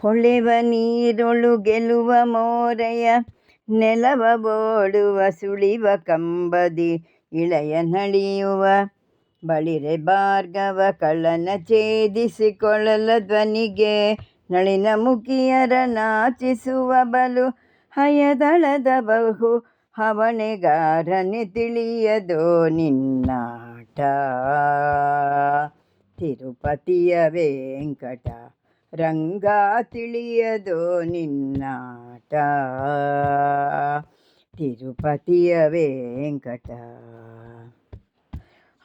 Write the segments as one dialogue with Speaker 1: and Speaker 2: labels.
Speaker 1: ಹೊಳೆವ ನೀರೊಳು ಗೆಲುವ ಮೋರೆಯ ನೆಲವ ಬೋಡುವ ಸುಳಿವ ಕಂಬದಿ ಇಳೆಯ ನಳಿಯುವ ಬಳಿರೆ ಭಾರ್ಗವ ಕಳ್ಳನ ಛೇದಿಸಿಕೊಳ್ಳಲ ಧ್ವನಿಗೆ ನಳಿನ ಮುಖಿಯರ ನಾಚಿಸುವ ಬಲು ಹಯದಳದ ಬಹು ಹವಣೆಗಾರನೆ ತಿಳಿಯದೋ ನಿನ್ನಾಟ ತಿರುಪತಿಯ ವೆಂಕಟ ರಂಗ ತಿಳಿಯದೋ ನಿನ್ನಾಟ ತಿರುಪತಿಯ ವೆಂಕಟ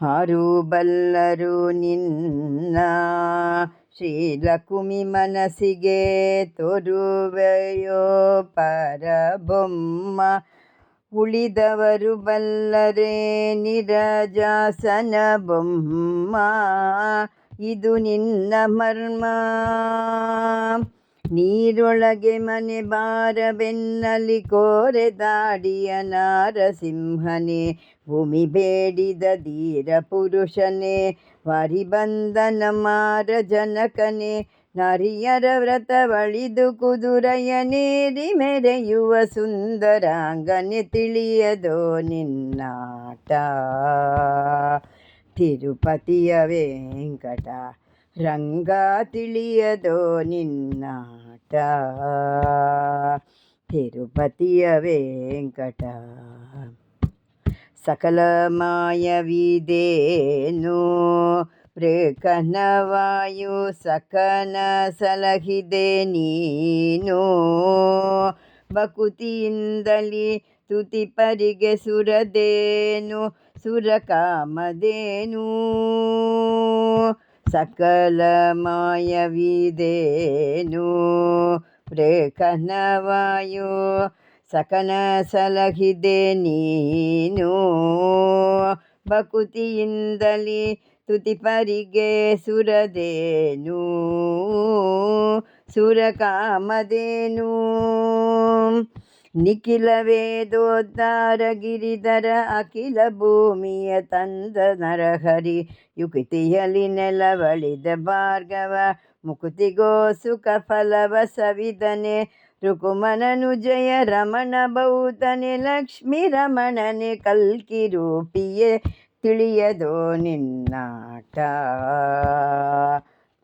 Speaker 1: ಹಾರು ಬಲ್ಲರು ನಿನ್ನ ಶ್ರೀಲಕುಮಿ ಮನಸ್ಸಿಗೆ ತೋರುವೆಯೋ ಪರಬೊಮ್ಮ ಉಳಿದವರು ಬಲ್ಲರೆ ನಿರಜಾಸನ ಬೊಮ್ಮ ಇದು ನಿನ್ನ ಮರ್ಮ ನೀರೊಳಗೆ ಮನೆ ಬಾರವೆನ್ನಲಿ ಕೋರೆ ದಾಡಿಯ ನಾರಸಿಂಹನೇ ಭೂಮಿ ಬೇಡಿದ ಧೀರ ಪುರುಷನೇ ವಾರಿಬಂಧನ ಮಾರ ಜನಕನೇ ನಾರಿಯರ ವ್ರತವಳಿದು ಕುದುರೆಯನೇರಿ ಮೆರೆಯುವ ಸುಂದರಾಂಗನೆ ತಿಳಿಯದೋ ನಿನ್ನಾಟ ತಿರುಪತಿಯ ವೆಂಕಟ ರಂಗ ತಿಳಿಯದೋ ನಿನ್ನಾಟ ತಿರುಪತಿಯ ವೆಂಕಟ ಸಕಲ ಮಾಯವಿದೇನು ಪ್ರೇಕನವಾಯು ಸಕನ ಸಲಹಿದೆ ನೀನು ಬಕುತಿಯಿಂದಲಿ ತುತಿಪರಿಗೆ ಸುರದೇನು ಸುರಕಾಮದೇನು ಸಕಲ ಮಾಯವಿದೇನು ಪ್ರೇಕನವಾಯು ಸಕನ ಸಲಹಿದೆ ನೀನು ಬಕುತಿಯಿಂದಲಿ ತುತಿಪರಿಗೆ ಸುರದೇನು ಸುರಕಾಮದೇನು ನಿಖಿಲ ವೇದೋದ್ಧಾರ ಗಿರಿಧರ ಅಖಿಲ ಭೂಮಿಯ ತಂದ ನರಹರಿ ಯುಕ್ತಿಯಲಿ ನೆಲವಳಿದ ಭಾರ್ಗವ ಮುಕುತಿಗೋ ಸುಖ ಫಲವ ಸವಿದನೆ ರುಕುಮನನು ಜಯ ರಮಣ ಬೌತನೆ ಲಕ್ಷ್ಮೀ ರಮಣನೆ ಕಲ್ಕಿ ರೂಪಿಯೇ ತಿಳಿಯದೋ ನಿನ್ನಾಟ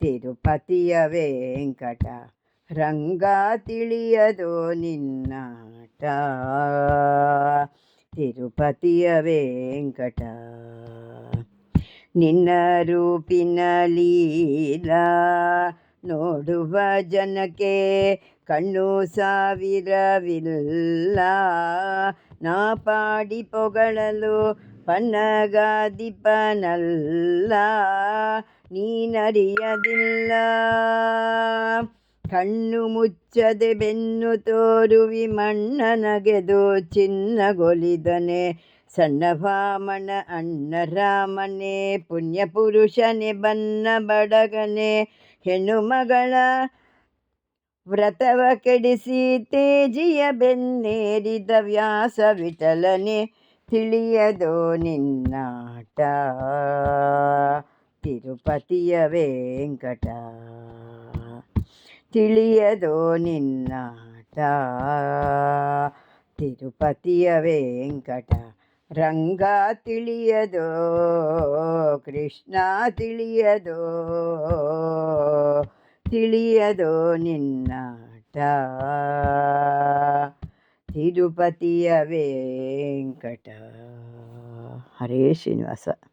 Speaker 1: ತಿರುಪತಿಯ ವೆಂಕಟ ರಂಗ ತಿಳಿಯದೋ ನಿನ್ನಾಟ ತಿರುಪತಿಯ ವೆಂಕಟ ನಿನ್ನ ರೂಪಿನ ಲೀಲಾ ನೋಡುವ ಜನಕ್ಕೆ ಕಣ್ಣು ಸಾವಿರವಿಲ್ಲ ನಾ ಪಾಡಿ ಪೊಗಳಲು ಪನ್ನಗಾದಿಪನಲ್ಲ ನೀನರಿಯದಿಲ್ಲ ಕಣ್ಣು ಮುಚ್ಚದೆ ಬೆನ್ನು ತೋರುವಿ ಮಣ್ಣನಗೆದು ಚಿನ್ನಗೊಲಿದನೆ ಸಣ್ಣ ವಾಮನ ಅಣ್ಣ ರಾಮನೇ ಪುಣ್ಯ ಪುರುಷನೇ ಬನ್ನ ಬಡಗನೆ ಹೆಣ್ಣು ಮಗಳ ವ್ರತವ ಕೆಡಿಸಿ ತೇಜಿಯ ಬೆನ್ನೇರಿದ ವ್ಯಾಸ ವಿಠಲನೆ ತಿಳಿಯದೋ ನಿನ್ನಾಟ ತಿರುಪತಿಯ ವೆಂಕಟ ತಿಳಿಯದೋ ನಿನ್ನಾಟ ತಿರುಪತಿಯ ವೆಂಕಟ ರಂಗ ತಿಳಿಯದೋ ಕೃಷ್ಣ ತಿಳಿಯದೋ ತಿಳಿಯದೋ ನಿನ್ನಾಟ ತಿರುಪತಿಯ ವೆಂಕಟ. ಹರೇ ಶ್ರೀನಿವಾಸ.